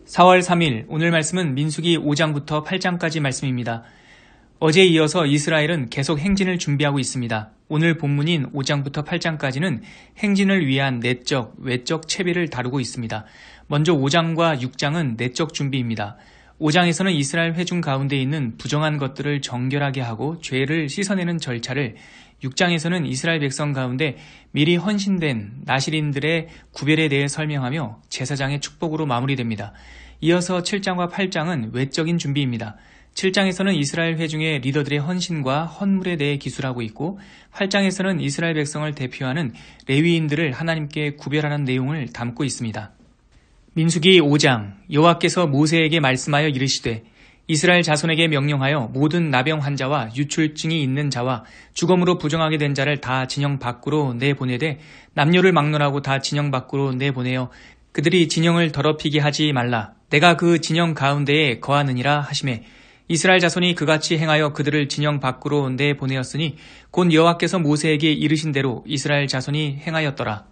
4월 3일 오늘 말씀은 민수기 5장부터 8장까지 말씀입니다. 어제에 이어서 이스라엘은 계속 행진을 준비하고 있습니다. 오늘 본문인 5장부터 8장까지는 행진을 위한 내적, 외적 채비를 다루고 있습니다. 먼저 5장과 6장은 내적 준비입니다. 5장에서는 이스라엘 회중 가운데 있는 부정한 것들을 정결하게 하고 죄를 씻어내는 절차를, 6장에서는 이스라엘 백성 가운데 미리 헌신된 나실인들의 구별에 대해 설명하며 제사장의 축복으로 마무리됩니다. 이어서 7장과 8장은 외적인 준비입니다. 7장에서는 이스라엘 회중의 리더들의 헌신과 헌물에 대해 기술하고 있고, 8장에서는 이스라엘 백성을 대표하는 레위인들을 하나님께 구별하는 내용을 담고 있습니다. 민수기 5장, 여호와께서 모세에게 말씀하여 이르시되 이스라엘 자손에게 명령하여 모든 나병 환자와 유출증이 있는 자와 주검으로 부정하게 된 자를 다 진영 밖으로 내보내되 남녀를 막론하고 다 진영 밖으로 내보내어 그들이 진영을 더럽히게 하지 말라. 내가 그 진영 가운데에 거하느니라 하시매, 이스라엘 자손이 그같이 행하여 그들을 진영 밖으로 내보내었으니 곧 여호와께서 모세에게 이르신 대로 이스라엘 자손이 행하였더라.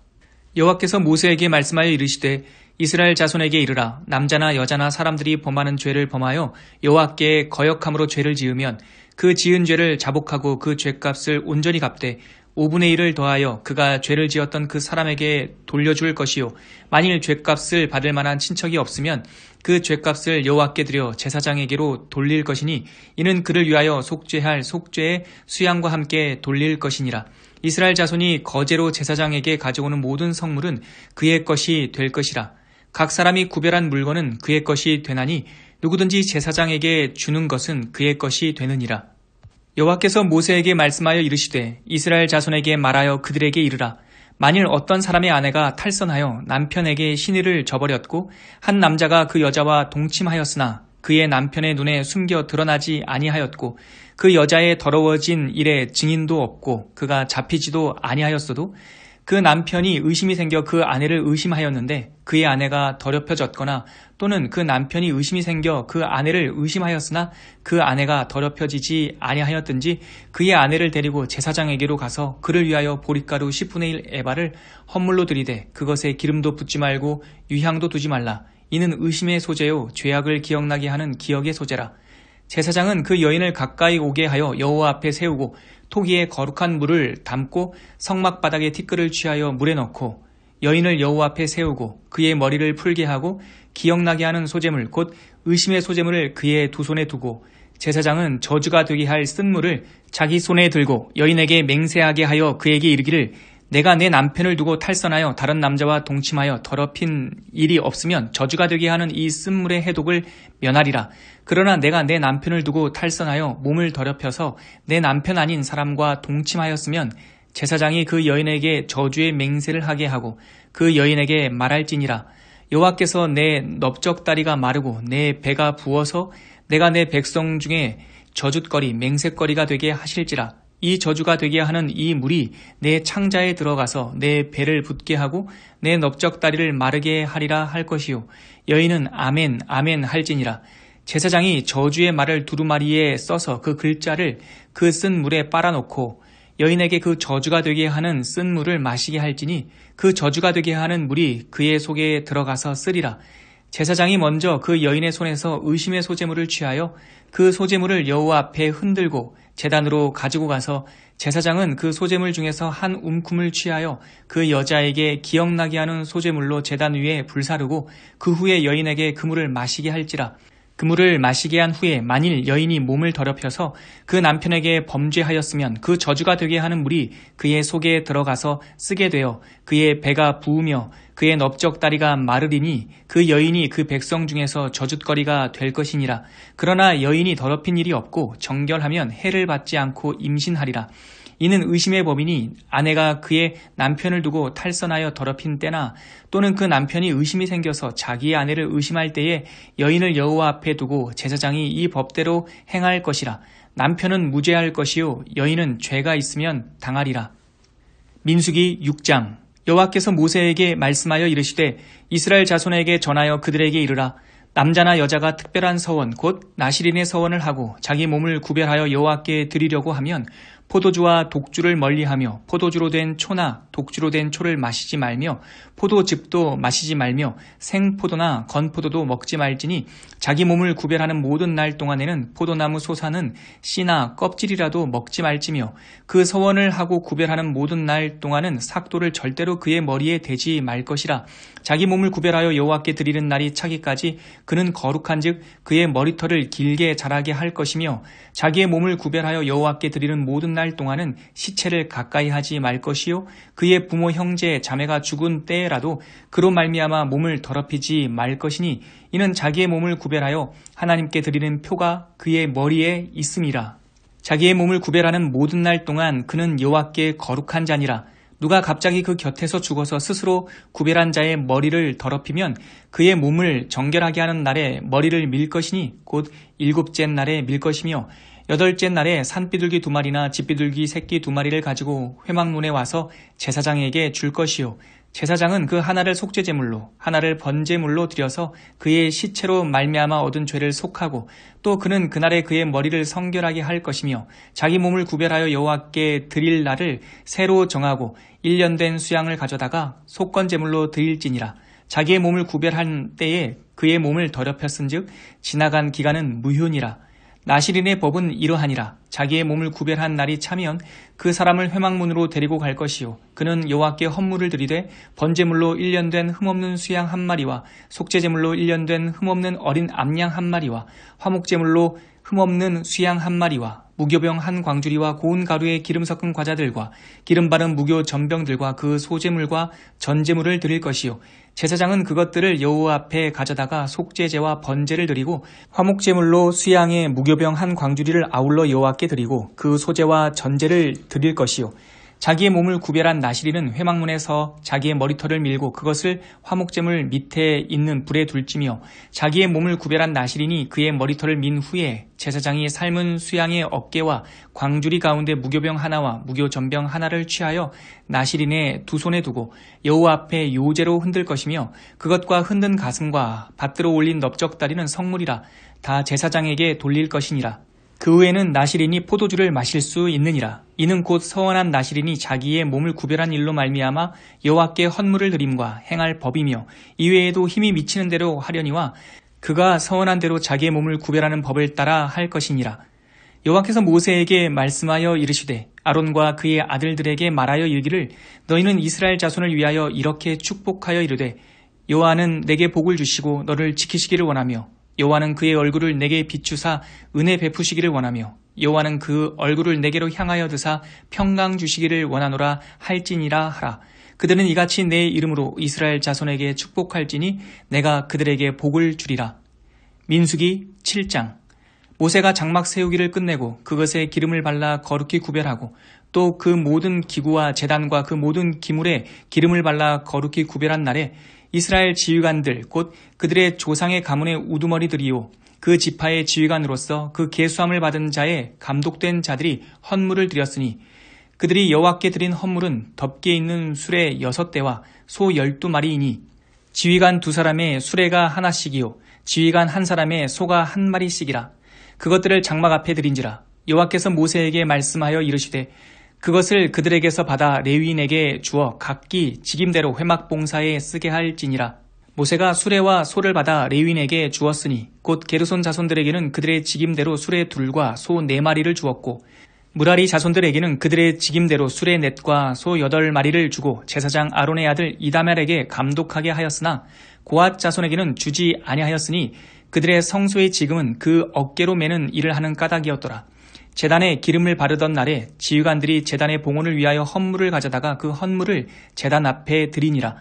여호와께서 모세에게 말씀하여 이르시되 이스라엘 자손에게 이르라. 남자나 여자나 사람들이 범하는 죄를 범하여 여호와께 거역함으로 죄를 지으면 그 지은 죄를 자복하고 그 죄값을 온전히 갚되 5분의 1을 더하여 그가 죄를 지었던 그 사람에게 돌려줄 것이요, 만일 죄값을 받을 만한 친척이 없으면 그 죄값을 여호와께 드려 제사장에게로 돌릴 것이니 이는 그를 위하여 속죄할 속죄의 수양과 함께 돌릴 것이니라. 이스라엘 자손이 거제로 제사장에게 가져오는 모든 성물은 그의 것이 될 것이라. 각 사람이 구별한 물건은 그의 것이 되나니 누구든지 제사장에게 주는 것은 그의 것이 되느니라. 여호와께서 모세에게 말씀하여 이르시되 이스라엘 자손에게 말하여 그들에게 이르라. 만일 어떤 사람의 아내가 탈선하여 남편에게 시내를 저버렸고 한 남자가 그 여자와 동침하였으나 그의 남편의 눈에 숨겨 드러나지 아니하였고 그 여자의 더러워진 일에 증인도 없고 그가 잡히지도 아니하였어도 그 남편이 의심이 생겨 그 아내를 의심하였는데 그의 아내가 더럽혀졌거나 또는 그 남편이 의심이 생겨 그 아내를 의심하였으나 그 아내가 더럽혀지지 아니하였든지 그의 아내를 데리고 제사장에게로 가서 그를 위하여 보릿가루 10분의 1 에바를 헌물로 드리되 그것에 기름도 붓지 말고 유향도 두지 말라. 이는 의심의 소재요 죄악을 기억나게 하는 기억의 소재라. 제사장은 그 여인을 가까이 오게 하여 여호와 앞에 세우고 토기에 거룩한 물을 담고 성막 바닥에 티끌을 취하여 물에 넣고 여인을 여호와 앞에 세우고 그의 머리를 풀게 하고 기억나게 하는 소재물 곧 의심의 소재물을 그의 두 손에 두고 제사장은 저주가 되게 할 쓴물을 자기 손에 들고 여인에게 맹세하게 하여 그에게 이르기를 내가 내 남편을 두고 탈선하여 다른 남자와 동침하여 더럽힌 일이 없으면 저주가 되게 하는 이 쓴물의 해독을 면하리라. 그러나 내가 내 남편을 두고 탈선하여 몸을 더럽혀서 내 남편 아닌 사람과 동침하였으면 제사장이 그 여인에게 저주의 맹세를 하게 하고 그 여인에게 말할지니라. 여호와께서 내 넓적다리가 마르고 내 배가 부어서 내가 내 백성 중에 저주거리 맹세거리가 되게 하실지라. 이 저주가 되게 하는 이 물이 내 창자에 들어가서 내 배를 붓게 하고 내 넓적다리를 마르게 하리라 할 것이요. 여인은 아멘 아멘 할지니라. 제사장이 저주의 말을 두루마리에 써서 그 글자를 그 쓴 물에 빨아놓고 여인에게 그 저주가 되게 하는 쓴 물을 마시게 할지니 그 저주가 되게 하는 물이 그의 속에 들어가서 쓰리라. 제사장이 먼저 그 여인의 손에서 의심의 소재물을 취하여 그 소재물을 여호와 앞에 흔들고 제단으로 가지고 가서 제사장은 그 소재물 중에서 한 움큼을 취하여 그 여자에게 기억나게 하는 소재물로 제단 위에 불사르고 그 후에 여인에게 그 물을 마시게 할지라. 그 물을 마시게 한 후에 만일 여인이 몸을 더럽혀서 그 남편에게 범죄하였으면 그 저주가 되게 하는 물이 그의 속에 들어가서 쓰게 되어 그의 배가 부으며 그의 넓적다리가 마르리니 그 여인이 그 백성 중에서 저주거리가 될 것이니라. 그러나 여인이 더럽힌 일이 없고 정결하면 해를 받지 않고 임신하리라. 이는 의심의 법이니 아내가 그의 남편을 두고 탈선하여 더럽힌 때나 또는 그 남편이 의심이 생겨서 자기의 아내를 의심할 때에 여인을 여호와 앞에 두고 제사장이 이 법대로 행할 것이라. 남편은 무죄할 것이요 여인은 죄가 있으면 당하리라. 민수기 6장. 여호와께서 모세에게 말씀하여 이르시되 이스라엘 자손에게 전하여 그들에게 이르라. 남자나 여자가 특별한 서원 곧 나실인의 서원을 하고 자기 몸을 구별하여 여호와께 드리려고 하면 포도주와 독주를 멀리하며 포도주로 된 초나 독주로 된 초를 마시지 말며 포도즙도 마시지 말며 생포도나 건포도도 먹지 말지니 자기 몸을 구별하는 모든 날 동안에는 포도나무 솟아는 씨나 껍질이라도 먹지 말지며 그 서원을 하고 구별하는 모든 날 동안은 삭도를 절대로 그의 머리에 대지 말 것이라. 자기 몸을 구별하여 여호와께 드리는 날이 차기까지 그는 거룩한즉 그의 머리털을 길게 자라게 할 것이며 자기의 몸을 구별하여 여호와께 드리는 모든 날 동안은 시체를 가까이 하지 말 것이요 그의 부모 형제 자매가 죽은 때라도 그로 말미암아 몸을 더럽히지 말 것이니 이는 자기의 몸을 구별하여 하나님께 드리는 표가 그의 머리에 있음이라. 자기의 몸을 구별하는 모든 날 동안 그는 여호와께 거룩한 자니라. 누가 갑자기 그 곁에서 죽어서 스스로 구별한 자의 머리를 더럽히면 그의 몸을 정결하게 하는 날에 머리를 밀 것이니 곧 일곱째 날에 밀 것이며 여덟째 날에 산비둘기 2마리나 집비둘기 새끼 2마리를 가지고 회막문에 와서 제사장에게 줄 것이요 제사장은 그 하나를 속죄제물로 하나를 번제물로 드려서 그의 시체로 말미암아 얻은 죄를 속하고 또 그는 그날에 그의 머리를 성결하게 할 것이며 자기 몸을 구별하여 여호와께 드릴 날을 새로 정하고 1년 된 수양을 가져다가 속건제물로 드릴지니라. 자기의 몸을 구별한 때에 그의 몸을 더럽혔은즉 지나간 기간은 무효니라. 나실인의 법은 이러하니라. 자기의 몸을 구별한 날이 차면 그 사람을 회막문으로 데리고 갈 것이요 그는 여호와께 헌물을 드리되 번제물로 1년 된 흠없는 수양 1마리와 속죄제물로 1년 된 흠없는 어린 암양 1마리와 화목제물로 흠없는 수양 1마리와 무교병 1광주리와 고운 가루에 기름 섞은 과자들과 기름 바른 무교 전병들과 그 소제물과 전제물을 드릴 것이요 제사장은 그것들을 여호와 앞에 가져다가 속죄제와 번제를 드리고 화목제물로 수양의 무교병 1광주리를 아울러 여호와께 드리고 그 소제와 전제를 드릴 것이요 자기의 몸을 구별한 나실인은 회막문에서 자기의 머리털을 밀고 그것을 화목제물 밑에 있는 불에 둘지며 자기의 몸을 구별한 나실인이 그의 머리털을 민 후에 제사장이 삶은 수양의 어깨와 광주리 가운데 무교병 하나와 무교전병 하나를 취하여 나실인의 두 손에 두고 여호와 앞에 요제로 흔들 것이며 그것과 흔든 가슴과 밭들어 올린 넓적다리는 성물이라 다 제사장에게 돌릴 것이니라. 그 후에는 나실인이 포도주를 마실 수 있느니라. 이는 곧 서원한 나실인이 자기의 몸을 구별한 일로 말미암아 여호와께 헌물을 드림과 행할 법이며 이외에도 힘이 미치는 대로 하려니와 그가 서원한 대로 자기의 몸을 구별하는 법을 따라 할 것이니라. 여호와께서 모세에게 말씀하여 이르시되 아론과 그의 아들들에게 말하여 이르기를 너희는 이스라엘 자손을 위하여 이렇게 축복하여 이르되 여호와는 내게 복을 주시고 너를 지키시기를 원하며 여호와는 그의 얼굴을 내게 비추사 은혜 베푸시기를 원하며 여호와는 그 얼굴을 내게로 향하여 드사 평강 주시기를 원하노라 할지니라 하라. 그들은 이같이 내 이름으로 이스라엘 자손에게 축복할지니 내가 그들에게 복을 주리라. 민수기 7장. 모세가 장막 세우기를 끝내고 그것에 기름을 발라 거룩히 구별하고 또 그 모든 기구와 제단과 그 모든 기물에 기름을 발라 거룩히 구별한 날에 이스라엘 지휘관들 곧 그들의 조상의 가문의 우두머리들이요 그 지파의 지휘관으로서 그 계수함을 받은 자의 감독된 자들이 헌물을 드렸으니 그들이 여호와께 드린 헌물은 덮개 있는 수레 6대와 소 12마리이니 지휘관 2사람의 수레가 하나씩이요 지휘관 1사람의 소가 1마리씩이라. 그것들을 장막 앞에 드린지라. 여호와께서 모세에게 말씀하여 이르시되 그것을 그들에게서 받아 레위인에게 주어 각기 직임대로 회막 봉사에 쓰게 할지니라. 모세가 수레와 소를 받아 레위인에게 주었으니 곧 게르손 자손들에게는 그들의 직임대로 수레 2과 소 4마리를 주었고 무라리 자손들에게는 그들의 직임대로 수레 4과 소 8마리를 주고 제사장 아론의 아들 이다멜에게 감독하게 하였으나 고앗 자손에게는 주지 아니하였으니 그들의 성소의 지금은 그 어깨로 매는 일을 하는 까닭이었더라. 제단에 기름을 바르던 날에 지휘관들이 제단의 봉헌을 위하여 헌물을 가져다가 그 헌물을 제단 앞에 드리니라.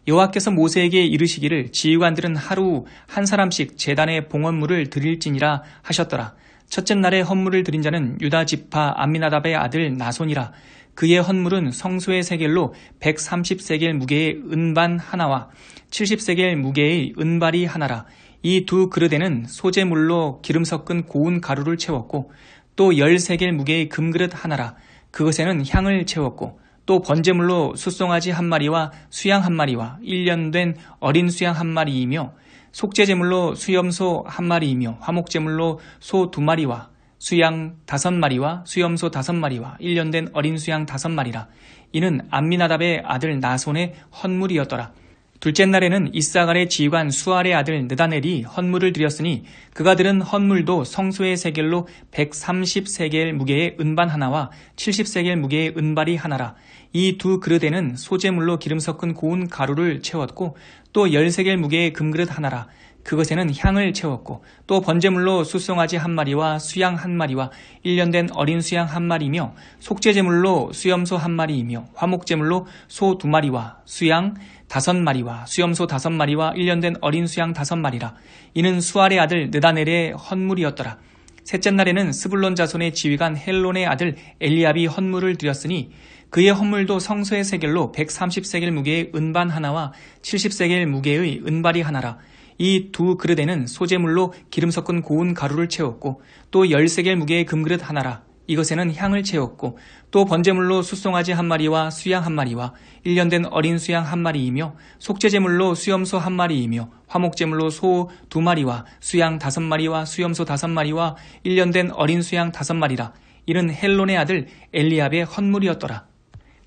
여호와께서 모세에게 이르시기를 지휘관들은 하루 한 사람씩 제단의 봉헌물을 드릴지니라 하셨더라. 첫째 날에 헌물을 드린 자는 유다 지파 암미나답의 아들 나손이라. 그의 헌물은 성소의 세겔로 130세겔 무게의 은반 하나와 70세겔 무게의 은발이 하나라. 이 두 그릇에는 소재물로 기름 섞은 고운 가루를 채웠고 또 10세겔 무게의 금그릇 하나라. 그것에는 향을 채웠고 또 번제물로 숫송아지 1마리와 수양 1마리와 1년 된 어린 수양 1마리이며 속죄제물로 수염소 1마리이며 화목제물로 소 2마리와 수양 5마리와 수염소 5마리와 1년 된 어린 수양 5마리라. 이는 암미나답의 아들 나손의 헌물이었더라. 둘째 날에는 이사갈의 지휘관 수알의 아들 느다넬이 헌물을 드렸으니 그가 들은 헌물도 성소의 세겔로 130세겔 무게의 은반 하나와 70세겔 무게의 은발이 하나라. 이 두 그릇에는 소재물로 기름 섞은 고운 가루를 채웠고 또 10세겔 무게의 금그릇 하나라. 그것에는 향을 채웠고 또 번제물로 숫송아지 1마리와 수양 1마리와 1년 된 어린 수양 1마리며 속죄제물로 수염소 1마리이며 화목제물로 소 2마리와 수양 5마리와 수염소 5마리와 1년 된 어린 수양 5마리라. 이는 수알의 아들 느다넬의 헌물이었더라. 셋째 날에는 스불론 자손의 지휘관 헬론의 아들 엘리압이 헌물을 드렸으니 그의 헌물도 성소의 세겔로 130세겔 무게의 은반 하나와 70세겔 무게의 은발이 하나라. 이 두 그릇에는 소재물로 기름 섞은 고운 가루를 채웠고 또 10세겔 무게의 금그릇 하나라. 이것에는 향을 채웠고 또 번제물로 숫송아지 1마리와 수양 1마리와 1년 된 어린 수양 1마리이며 속죄제물로 수염소 1마리이며 화목제물로 소 2마리와 수양 5마리와 수염소 5마리와 1년 된 어린 수양 5마리라. 이는 헬론의 아들 엘리압의 헌물이었더라.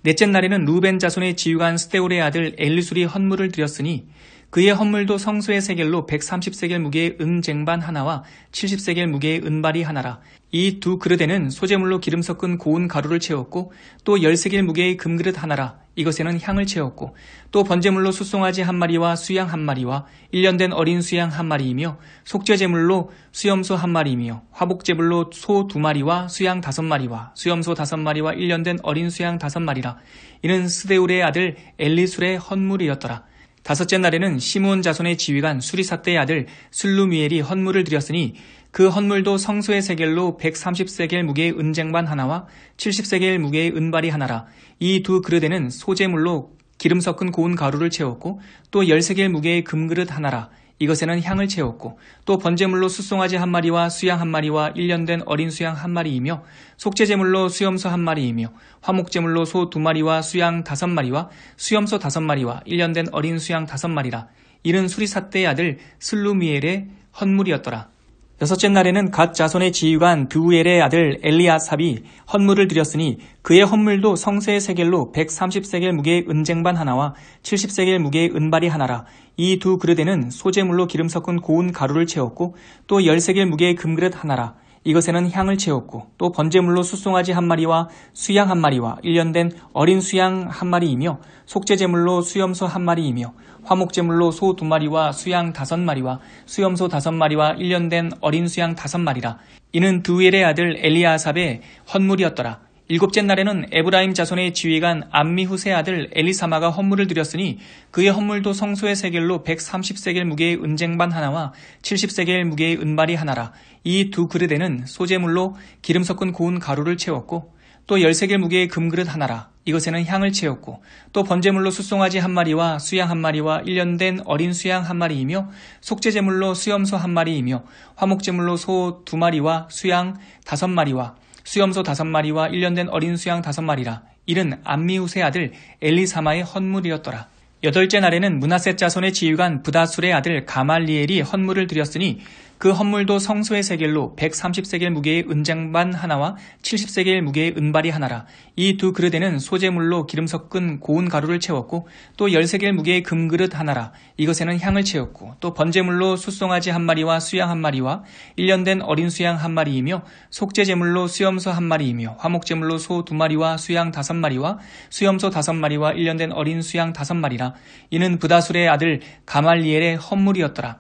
넷째 날에는 루벤 자손의 지휘관 스데울의 아들 엘리술이 헌물을 드렸으니 그의 헌물도 성소의 세겔로 130세겔 무게의 은쟁반 하나와 70세겔 무게의 은발이 하나라. 이 두 그릇에는 소재물로 기름 섞은 고운 가루를 채웠고 또 10세겔 무게의 금그릇 하나라. 이것에는 향을 채웠고 또 번제물로 숫송아지 1마리와 수양 1마리와 1년 된 어린 수양 1마리이며 속죄제물로 수염소 1마리이며 화복제물로 소 2마리와 수양 5마리와 수염소 5마리와 1년 된 어린 수양 5마리라. 이는 스데울의 아들 엘리술의 헌물이었더라. 다섯째 날에는 시므온 자손의 지휘관 수리사떼의 아들 슬루미엘이 헌물을 드렸으니 그 헌물도 성소의 세겔로 130세겔 무게의 은쟁반 하나와 70세겔 무게의 은발이 하나라. 이 두 그릇에는 소재물로 기름 섞은 고운 가루를 채웠고 또 10세겔 무게의 금그릇 하나라. 이것에는 향을 채웠고 또 번제물로 숫송아지 1마리와 수양 1마리와 1년 된 어린 수양 1마리이며 속죄제물로 수염소 1마리이며 화목제물로 소 2마리와 수양 5마리와 수염소 5마리와 1년 된 어린 수양 5마리라. 이는 수리사떼의 아들 슬루미엘의 헌물이었더라. 여섯째 날에는 갓 자손의 지휘관 드우엘의 아들 엘리아삽이 헌물을 드렸으니 그의 헌물도 성소의 세겔로 130세겔 무게의 은쟁반 하나와 70세겔 무게의 은발이 하나라. 이 두 그릇에는 소재물로 기름 섞은 고운 가루를 채웠고 또 10세겔 무게의 금그릇 하나라. 이것에는 향을 채웠고 또 번제물로 숫송아지 1마리와 수양 1마리와 1년 된 어린 수양 1마리이며 속죄제물로 수염소 1마리이며 화목제물로 소 2마리와 수양 5마리와 수염소 5마리와 1년 된 어린 수양 5마리라. 이는 드우엘의 아들 엘리아삽의 헌물이었더라. 일곱째 날에는 에브라임 자손의 지휘관 암미후스의 아들 엘리사마가 헌물을 드렸으니 그의 헌물도 성소의 세겔로 130세겔 무게의 은쟁반 하나와 70세겔 무게의 은발이 하나라. 이 두 그릇에는 소재물로 기름 섞은 고운 가루를 채웠고 또 10세겔 무게의 금그릇 하나라. 이것에는 향을 채웠고 또 번제물로 숫송아지 1마리와 수양 1마리와 1년 된 어린 수양 1마리이며 속죄제물로 수염소 1마리이며 화목제물로 소 2마리와 수양 5마리와 수염소 5마리와 1년 된 어린 수양 5마리라. 이는 암미후스의 아들 엘리사마의 헌물이었더라. 여덟째 날에는 므낫셋 자손의 지휘관 브다술의 아들 가말리엘이 헌물을 드렸으니 그 헌물도 성소의 세겔로 130세겔 무게의 은쟁반 하나와 70세겔 무게의 은발이 하나라. 이 두 그릇에는 소재물로 기름 섞은 고운 가루를 채웠고 또 10세겔 무게의 금그릇 하나라. 이것에는 향을 채웠고 또 번제물로 숫송아지 1마리와 수양 1마리와 1년 된 어린 수양 1마리이며 속죄제물로 수염소 1마리이며 화목제물로 소 2마리와 수양 5마리와 수염소 5마리와 1년 된 어린 수양 5마리라. 이는 브다술의 아들 가말리엘의 헌물이었더라.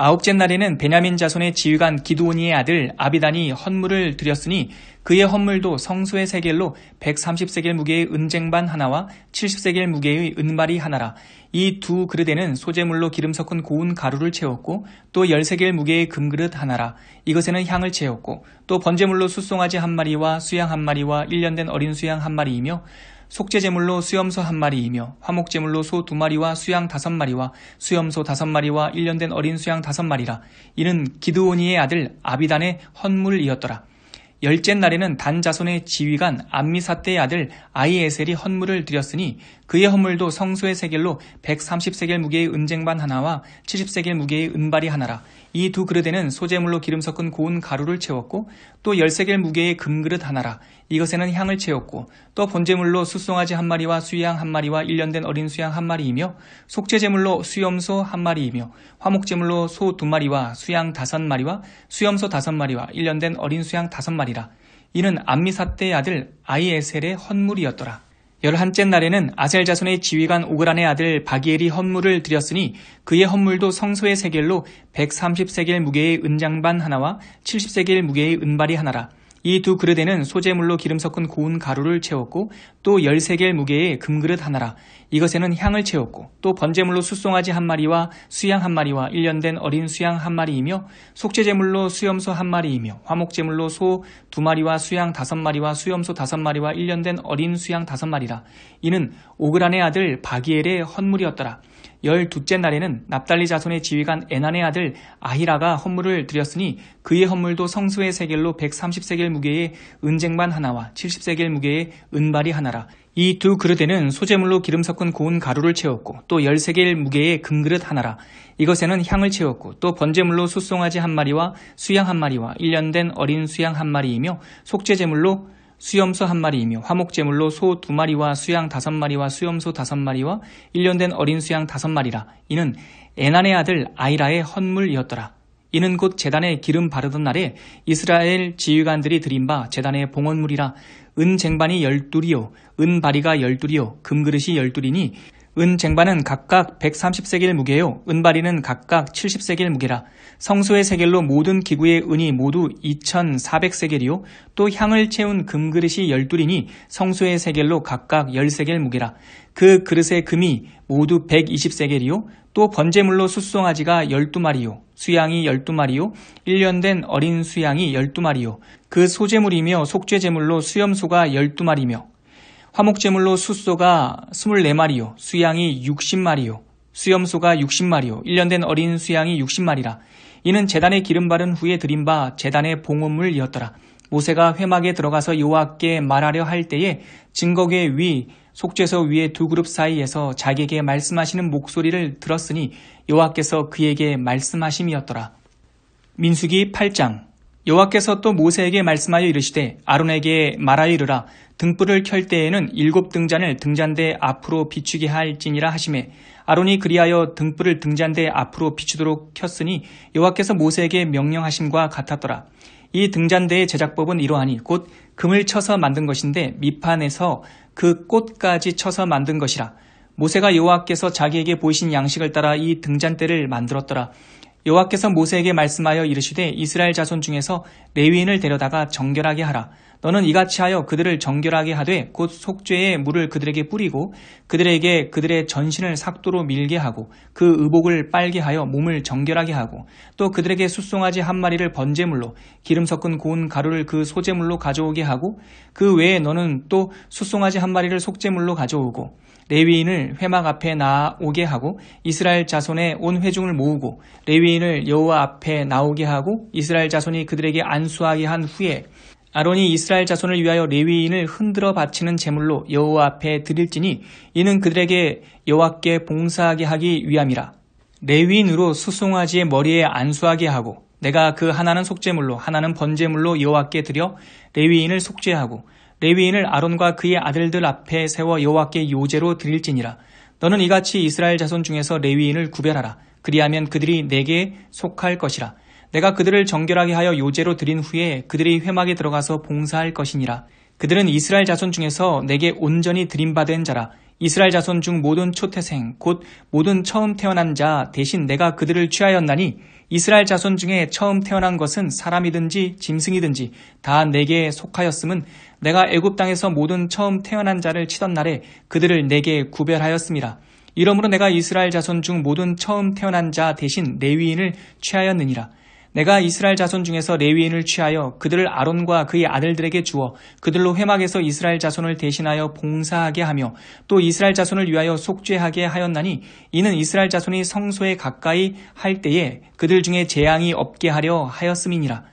아홉째 날에는 베냐민 자손의 지휘관 기드오니의 아들 아비단이 헌물을 드렸으니 그의 헌물도 성소의 세겔로 130세겔 무게의 은쟁반 하나와 70세겔 무게의 은발이 하나라. 이 두 그릇에는 소재물로 기름 섞은 고운 가루를 채웠고 또 10세겔 무게의 금그릇 하나라. 이것에는 향을 채웠고 또 번제물로 숫송아지 1마리와 수양 1마리와 1년 된 어린 수양 1마리이며 속죄제물로 수염소 1마리이며 화목제물로 소 2마리와 수양 5마리와 수염소 5마리와 1년 된 어린 수양 5마리라. 이는 기드오니의 아들 아비단의 헌물이었더라. 열째 날에는 단 자손의 지휘관 암미사대의 아들 아히에셀이 헌물을 드렸으니 그의 헌물도 성소의 세겔로 130세겔 무게의 은쟁반 하나와 70세겔 무게의 은발이 하나라. 이 두 그릇에는 소재물로 기름 섞은 고운 가루를 채웠고 또 10세겔 무게의 금그릇 하나라. 이것에는 향을 채웠고 또 번제물로 숫송아지 한 마리와 수양 한 마리와 1년 된 어린 수양 한 마리이며 속죄제물로 수염소 한 마리이며 화목제물로 소 2마리와 수양 5마리와 수염소 5마리와 1년 된 어린 수양 5마리라. 이는 암미사대의 아들 아히에셀의 헌물이었더라. 11째 날에는 아셀 자손의 지휘관 오그란의 아들 바기엘이 헌물을 드렸으니 그의 헌물도 성소의 세겔로 130세겔 무게의 은장반 하나와 70세겔 무게의 은발이 하나라. 이 두 그릇에는 소재물로 기름 섞은 고운 가루를 채웠고 또 10세겔 무게의 금그릇 하나라. 이것에는 향을 채웠고 또 번제물로 숫송아지 한 마리와 수양 한 마리와 1년 된 어린 수양 한 마리이며 속죄제물로 수염소 한 마리이며 화목제물로 소 2마리와 수양 5마리와 수염소 5마리와 1년 된 어린 수양 5마리라. 이는 오그란의 아들 바기엘의 헌물이었더라. 12째 날에는 납달리 자손의 지휘관 에난의 아들 아히라가 헌물을 드렸으니 그의 헌물도 성소의 세겔로 130세겔 무게의 은쟁반 하나와 70세겔 무게의 은발이 하나라. 이 두 그릇에는 소재물로 기름 섞은 고운 가루를 채웠고 또 10세겔 무게의 금그릇 하나라. 이것에는 향을 채웠고 또 번제물로 숫송아지 한 마리와 수양 한 마리와 1년 된 어린 수양 한 마리이며 속죄제물로 수염소 한 마리이며 화목제물로 소 2마리와 수양 5마리와 수염소 5마리와 1년 된 어린 수양 5마리라. 이는 에난의 아들 아히라의 헌물이었더라. 이는 곧 제단에 기름 바르던 날에 이스라엘 지휘관들이 드린 바 제단의 봉헌물이라. 은 쟁반이 12이요 은 바리가 12이요 금그릇이 12이니 은 쟁반은 각각 130세겔 무게요 은바리는 각각 70세겔 무게라. 성소의 세겔로 모든 기구의 은이 모두 2400세겔이요 또 향을 채운 금그릇이 12이니 성소의 세겔로 각각 10세겔 무게라. 그 그릇의 금이 모두 120세겔이요 또 번제물로 숫송아지가 12마리요 수양이 12마리요 1년 된 어린 수양이 12마리요 그 소제물이며 속죄제물로 수염소가 12마리며 화목제물로 숫소가 24마리요 수양이 60마리요 수염소가 60마리요 1년 된 어린 수양이 60마리라. 이는 제단에 기름 바른 후에 드린 바 제단의 봉헌물이었더라. 모세가 회막에 들어가서 여호와께 말하려 할 때에 증거궤 위 속죄소 위의 두 그룹 사이에서 자기에게 말씀하시는 목소리를 들었으니 여호와께서 그에게 말씀하심이었더라. 민수기 8장. 여호와께서 또 모세에게 말씀하여 이르시되 아론에게 말하여 이르라. 등불을 켤 때에는 7등잔을 등잔대 앞으로 비추게 할지니라 하시매 아론이 그리하여 등불을 등잔대 앞으로 비추도록 켰으니 여호와께서 모세에게 명령하심과 같았더라. 이 등잔대의 제작법은 이러하니 곧 금을 쳐서 만든 것인데 밑판에서 그 꽃까지 쳐서 만든 것이라. 모세가 여호와께서 자기에게 보이신 양식을 따라 이 등잔대를 만들었더라. 여호와께서 모세에게 말씀하여 이르시되 이스라엘 자손 중에서 레위인을 데려다가 정결하게 하라. 너는 이같이 하여 그들을 정결하게 하되 곧 속죄의 물을 그들에게 뿌리고 그들에게 그들의 전신을 삭도로 밀게 하고 그 의복을 빨게 하여 몸을 정결하게 하고 또 그들에게 숫송아지 한 마리를 번제물로 기름 섞은 고운 가루를 그 소제물로 가져오게 하고 그 외에 너는 또 숫송아지 한 마리를 속제물로 가져오고 레위인을 회막 앞에 나오게 하고 이스라엘 자손의 온 회중을 모으고 레위인을 여호와 앞에 나오게 하고 이스라엘 자손이 그들에게 안수하게 한 후에 아론이 이스라엘 자손을 위하여 레위인을 흔들어 바치는 제물로 여호와 앞에 드릴지니 이는 그들에게 여호와께 봉사하게 하기 위함이라. 레위인으로 숫송아지의 머리에 안수하게 하고 내가 그 하나는 속죄물로 하나는 번제물로 여호와께 드려 레위인을 속죄하고 레위인을 아론과 그의 아들들 앞에 세워 여호와께 요제로 드릴지니라. 너는 이같이 이스라엘 자손 중에서 레위인을 구별하라. 그리하면 그들이 내게 속할 것이라. 내가 그들을 정결하게 하여 요제로 드린 후에 그들이 회막에 들어가서 봉사할 것이니라. 그들은 이스라엘 자손 중에서 내게 온전히 드림받은 자라. 이스라엘 자손 중 모든 초태생 곧 모든 처음 태어난 자 대신 내가 그들을 취하였나니 이스라엘 자손 중에 처음 태어난 것은 사람이든지 짐승이든지 다 내게 속하였음은 내가 애굽 땅에서 모든 처음 태어난 자를 치던 날에 그들을 내게 구별하였음이라. 이러므로 내가 이스라엘 자손 중 모든 처음 태어난 자 대신 레위인을 취하였느니라. 내가 이스라엘 자손 중에서 레위인을 취하여 그들을 아론과 그의 아들들에게 주어 그들로 회막에서 이스라엘 자손을 대신하여 봉사하게 하며 또 이스라엘 자손을 위하여 속죄하게 하였나니 이는 이스라엘 자손이 성소에 가까이 할 때에 그들 중에 재앙이 없게 하려 하였음이니라.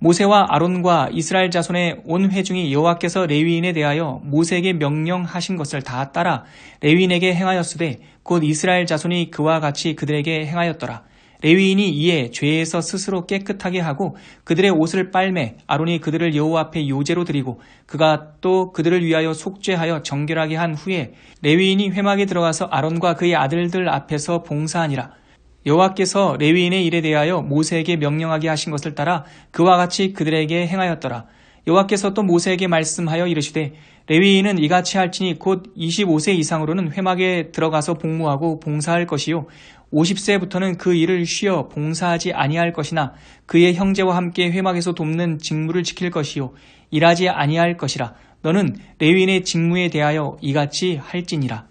모세와 아론과 이스라엘 자손의 온 회중이 여호와께서 레위인에 대하여 모세에게 명령하신 것을 다 따라 레위인에게 행하였으되 곧 이스라엘 자손이 그와 같이 그들에게 행하였더라. 레위인이 이에 죄에서 스스로 깨끗하게 하고 그들의 옷을 빨매 아론이 그들을 여호와 앞에 요제로 드리고 그가 또 그들을 위하여 속죄하여 정결하게 한 후에 레위인이 회막에 들어가서 아론과 그의 아들들 앞에서 봉사하니라. 여호와께서 레위인의 일에 대하여 모세에게 명령하게 하신 것을 따라 그와 같이 그들에게 행하였더라. 여호와께서 또 모세에게 말씀하여 이르시되 레위인은 이같이 할지니 곧 25세 이상으로는 회막에 들어가서 복무하고 봉사할 것이요 50세부터는 그 일을 쉬어 봉사하지 아니할 것이나 그의 형제와 함께 회막에서 돕는 직무를 지킬 것이요 일하지 아니할 것이라. 너는 레위인의 직무에 대하여 이같이 할지니라.